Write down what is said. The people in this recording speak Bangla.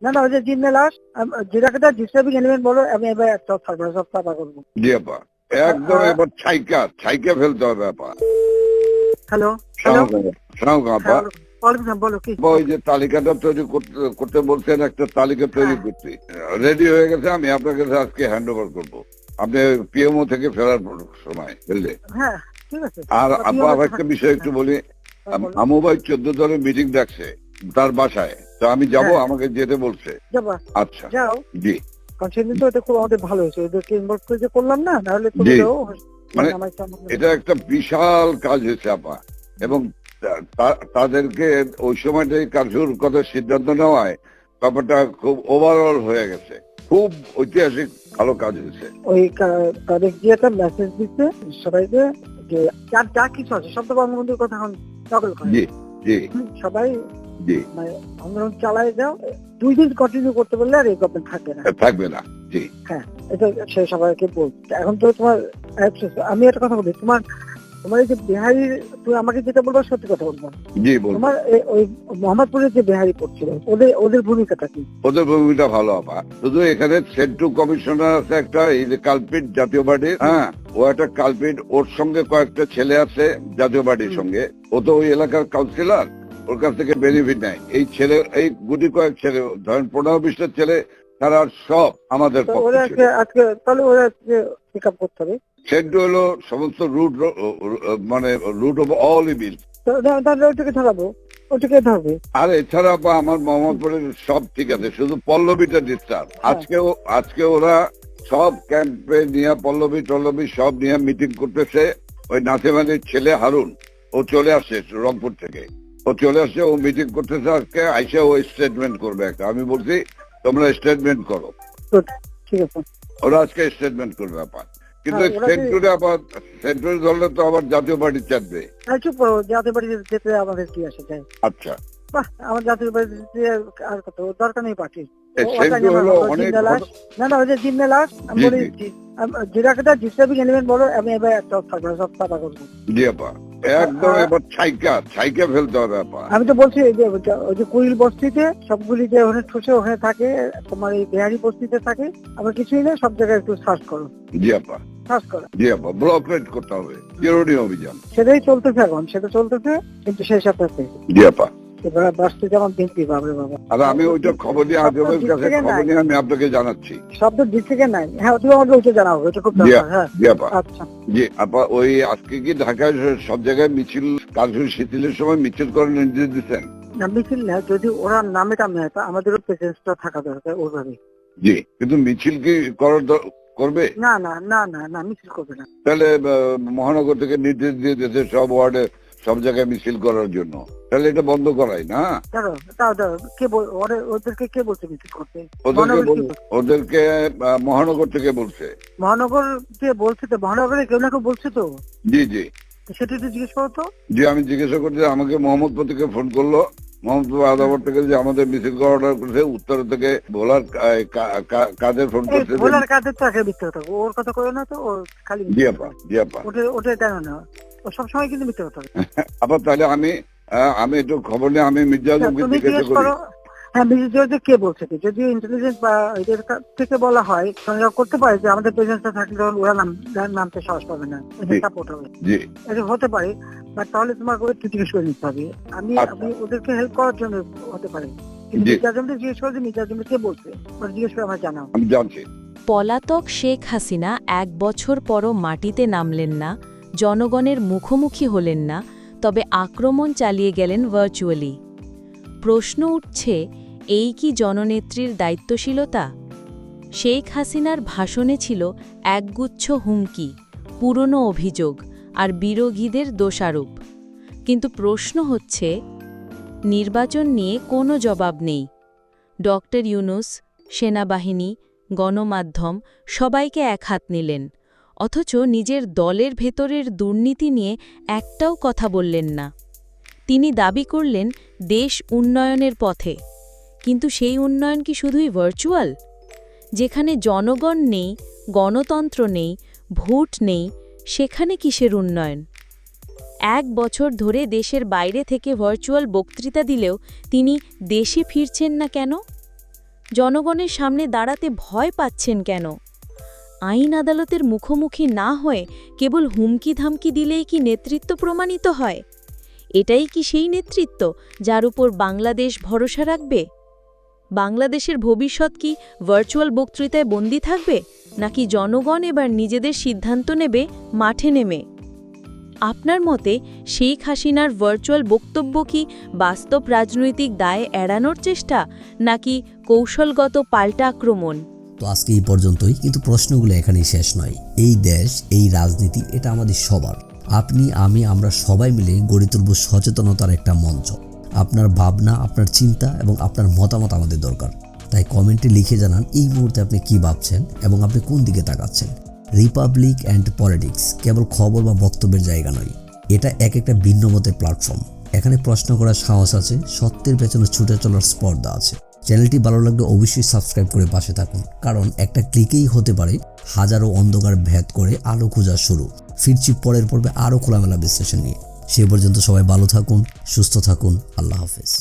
না না, ওই যে জিম্মে লাশ যেটাকে ডিস্টার্বিং এলিমেন্ট বলো, আমি এবার একটা থাকবো সব সাফা করবো। জি আপা, একদম এবার ছাইকা ফেলতে হবে আপা। হ্যালো হ্যালো, শোনাও আপা, বলো কি? ওই যে তালিকাটা তৈরি করতে বলছেন, একটা তালিকা তৈরি করছি, রেডি হয়ে গেছে। আমি আপনার কাছে আজকে হ্যান্ড ওভার করবো, আপনি পিএমও থেকে ফেরার সময় বুঝলে। হ্যাঁ ঠিক আছে। আর আপা আর একটা বিষয় একটু বলি, আমু ভাই 14 দলের মিটিং ডাকছে তার বাসায়, তো আমি যাব, আমাকে যেতে বলছে। যাবা? আচ্ছা যাও। জি, কারণ সেদিন তো এটা খুব আমাদের ভালো হয়েছে, ওদেরকে ইনভলভ করে যে করলাম না, নাহলে জি। মানে এটা একটা বিশাল কাজ হয়েছে আপা, এবং তাদেরকে ওই সময়টাই কাজুর কথা সিদ্ধান্ত নেওয়ায় ব্যাপারটা খুব ওভারঅল হয়ে গেছে, খুব ঐতিহাসিক ভালো কাজ হয়েছে। ওই তাদের যে একটা মেসেজ দিচ্ছে সবাইকে যে যার যা কিছু আছে সব তো বঙ্গবন্ধুর কথা এখন নকল করে। জি জি সবাই জি, মানে আন্দোলন চালায় যাও, 2 দিন কন্টিনিউ করতে পারলে আর এই গভর্নমেন্ট থাকবে না। থাকবে না। জি হ্যাঁ, এটা সে সবাইকে বলছে। এখন তো তোমার আমি একটা কথা বলি, তোমার এই যে বিহারি, তুমি আমাকে যেটা বলবো সত্যি কথা বলবো। জি বলবো। তোমার ওই মোহাম্মদপুরের যে বিহারি পড়ছিল, ওদের ভূমিকাটা কি? ওদের ভূমিকা ভালো আপা, শুধু এখানে সেন্ট্রাল কমিশনার আছে একটা, এই যে কালপিট জাতীয় পার্টির, হ্যাঁ ও একটা কালপিট, ওর সঙ্গে কয়েকটা ছেলে আছে জাতীয় পার্টির সঙ্গে, ও তো ওই এলাকার কাউন্সিলর, ওর কাছ থেকে বেনিফিট নেয়। এই ছেলে, এই গুটি কয়েক ছেলে, ধরেন 15-20টা ছেলে, তারা সব আমাদের পক্ষে ছিল। আজকে তাহলে ওরা পিক আপ করতে হবে। সেন্ট্রাল হলো সমস্ত রুট, মানে রুট অফ অল ইভিল। তাহলে ওটাকে ধরাবো, ওটাকে ধরবে। আর এছাড়া বা আমার মোহাম্মদপুরের সব ঠিক আছে, শুধু পল্লবীটা ডিস্টার্ব। আজকে ওরা সব ক্যাম্পে নিয়ে পল্লবী সব নিয়ে মিটিং করতেছে। ওই নাসিম আলীর ছেলে হারুন, ও চলে আসছে রংপুর থেকে, ও মিটিং করতেছে আজকে, আইসা ও স্টেটমেন্ট করবে একটা। আমি বলছি তোমরা স্টেটমেন্ট করো, ঠিক আছে, ওরা আজকে স্টেটমেন্ট করবে আপা। কিন্তু ওরা সেন্ট্রাল ধরলে তো আবার জাতীয় পার্টি চাটবে। চুপ করো, জাতীয় পার্টি যেতে আমাদের কি আসে যায়? আচ্ছা, বাহ, আমার জাতীয় পার্টি আর কত দরকার নেই পার্টি। না না, ওই যে জিম্মে লাশ আমি বলে দিচ্ছি, যেটাকে ডিস্টার্বিং এলিমেন্ট বলো, আমি এবার একটা থাকবো সব সাফা করবো। জি আপা, একদম এবার ছাইকা ফেলতে হবে আপা। আমি তো বলছি ওই যে কুইল বস্তিতে সবগুলি যে ওখানে ঠুসে ওখানে থাকে, তোমার এই বিহারি বস্তিতে থাকে, আবার কিছুই নেই, সব জায়গায় একটু সার্চ করো। জি আপা, সার্চ করো। জি আপা, ব্লক রেড করতে হবে, চিরুনি অভিযান। সেটাই চলতেছে এখন, সেটা চলতেছে, কিন্তু সেই সাথে জি আপা। বাঁচতে যেমন বিনতি বাবরে বাবা। আর আমি ওইটা খবর নিয়ে আজমের কাছে খবর নিয়ে আমি আপনাকে জানাচ্ছি। শব্দ দিক থেকে নাই, হ্যাঁ তুমি আমাকে ওইটা জানাবো, এটা খুব দরকার। হ্যাঁ জি আপা। আচ্ছা জি আপা, ওই আজকে কি ঢাকায় সব জায়গায় মিছিল, কার্যকর শিথিলের সময় মিছিল করার নির্দেশ দিচ্ছেন? না, মিছিল না, যদি ওরা নামে টামে হয় আমাদেরও প্রেজেন্সটা থাকা দরকার ওইভাবে। জি, কিন্তু মিছিল কি করবে? না না না না না, মিছিল করবে না। তাহলে মহানগর থেকে নির্দেশ দিয়ে দিয়েছে সব ওয়ার্ডে সব জায়গায় মিছিল করার জন্য, তাহলে এটা বন্ধ করাই না। ওদেরকে কে বলছে মিছিল করতে? ওদেরকে মহানগর থেকে বলছে। মহানগর কে বলছে? তো মহানগরে কেউ না কেউ বলছে তো। জি জি, সেটা একটু জিজ্ঞেস করো তো। জি আমি জিজ্ঞাসা করতে, আমাকে মোহাম্মদপুর থেকে ফোন করলো, মোহাম্মদপুর আদাবর থেকে, যে আমাদের মিছিল করা অর্ডার করেছে। উত্তর থেকে ভোলার কাদের ফোন করছে। ভোলার কাদের তো আগে মিথ্যে কথা, ওর কথা কই না তো, ও খালি জি আপা, জি আপা, ওটা কেন না, ও সবসময় কিন্তু মিথ্যে কথা। আবার তাহলে আমি একটু খবর নিয়ে আমি মির্জা আজমকে জিজ্ঞাসা করি। হ্যাঁ, মির্জা কে বলছে কি, যদি ইন্টেলিজেন্স বা এদের থেকে বলা হয় সংযোগ করতে পারে যে আমাদের প্রেজেন্সটা থাকলে ওরা নামতে সাহস পাবে না, সাপোর্ট হবে। জি, এটা হতে পারে, বাট তাহলে তোমাকে ওই জিজ্ঞেস করে নিতে হবে। আমি ওদেরকে হেল্প করার জন্য হতে পারে, কিন্তু মির্জা আজমকে জিজ্ঞেস করে যে মির্জা আজমকে কে বলছে, জিজ্ঞেস করে আমার জানাও। আমি জানছি। পলাতক শেখ হাসিনা 1 বছর পরও মাটিতে নামলেন না, জনগণের মুখোমুখি হলেন না, তবে আক্রমণ চালিয়ে গেলেন ভার্চুয়ালি। প্রশ্ন উঠছে, এই কি জননেত্রীর দায়িত্বশীলতা? শেখ হাসিনার ভাষণে ছিল একগুচ্ছ হুমকি, পুরনো অভিযোগ আর বিরোধীদের দোষারোপ। কিন্তু প্রশ্ন হচ্ছে, নির্বাচন নিয়ে কোনো জবাব নেই। ডক্টর ইউনূস, সেনাবাহিনী, গণমাধ্যম সবাইকে একহাত নিলেন, অথচ নিজের দলের ভেতরের দুর্নীতি নিয়ে একটাও কথা বললেন না। তিনি দাবি করলেন দেশ উন্নয়নের পথে, কিন্তু সেই উন্নয়ন কি শুধুই ভার্চুয়াল? যেখানে জনগণ নেই, গণতন্ত্র নেই, ভোট নেই, সেখানে কিসের উন্নয়ন? 1 বছর ধরে দেশের বাইরে থেকে ভার্চুয়াল বক্তৃতা দিলেও তিনি দেশে ফিরছেন না কেন? জনগণের সামনে দাঁড়াতে ভয় পাচ্ছেন কেন? আইন আদালতের মুখোমুখি না হয়ে কেবল হুমকি ধামকি দিলেই কি নেতৃত্ব প্রমাণিত হয়? এটাই কি সেই নেতৃত্ব যার উপর বাংলাদেশ ভরসা রাখবে? বাংলাদেশের ভবিষ্যৎ কি ভার্চুয়াল বক্তৃতায় বন্দী থাকবে, নাকি জনগণ এবার নিজেদের সিদ্ধান্ত নেবে মাঠে নেমে? আপনার মতে শেখ হাসিনার ভার্চুয়াল বক্তব্য কি বাস্তব রাজনৈতিক দায় এড়ানোর চেষ্টা, নাকি কৌশলগত পাল্টা আক্রমণ? তো আজকে এই পর্যন্তই, কিন্তু প্রশ্নগুলো এখানেই শেষ নয়। এই দেশ, এই রাজনীতি, এটা আমাদের সবার। আপনি, আমি, আমরা সবাই মিলে গড়ে তুলব সচেতনতার একটা মঞ্চ। আপনার ভাবনা, আপনার চিন্তা এবং আপনার মতামত আমাদের দরকার। তাই কমেন্টে লিখে জানান এই মুহূর্তে আপনি কি ভাবছেন এবং আপনি কোন দিকে তাকাচ্ছেন। রিপাবলিক অ্যান্ড পলিটিক্স কেবল খবর বা বক্তব্যের জায়গা নয়, এটা একটা ভিন্ন মতের প্ল্যাটফর্ম। এখানে প্রশ্ন করার সাহস আছে, সত্যের পেছনে ছুটে চলার স্পর্ধা আছে। চ্যানেলটি ভালো লাগলে অবশ্যই সাবস্ক্রাইব করে পাশে থাকুন, কারণ একটা ক্লিকেই হতে পারে হাজারো অন্ধকার ভেদ করে আলো খোঁজা শুরু। ফিরছি পরের পর্বে আরও খোলামেলা বিশ্লেষণ নিয়ে। সে পর্যন্ত সবাই ভালো থাকুন, সুস্থ থাকুন। আল্লাহ হাফেজ।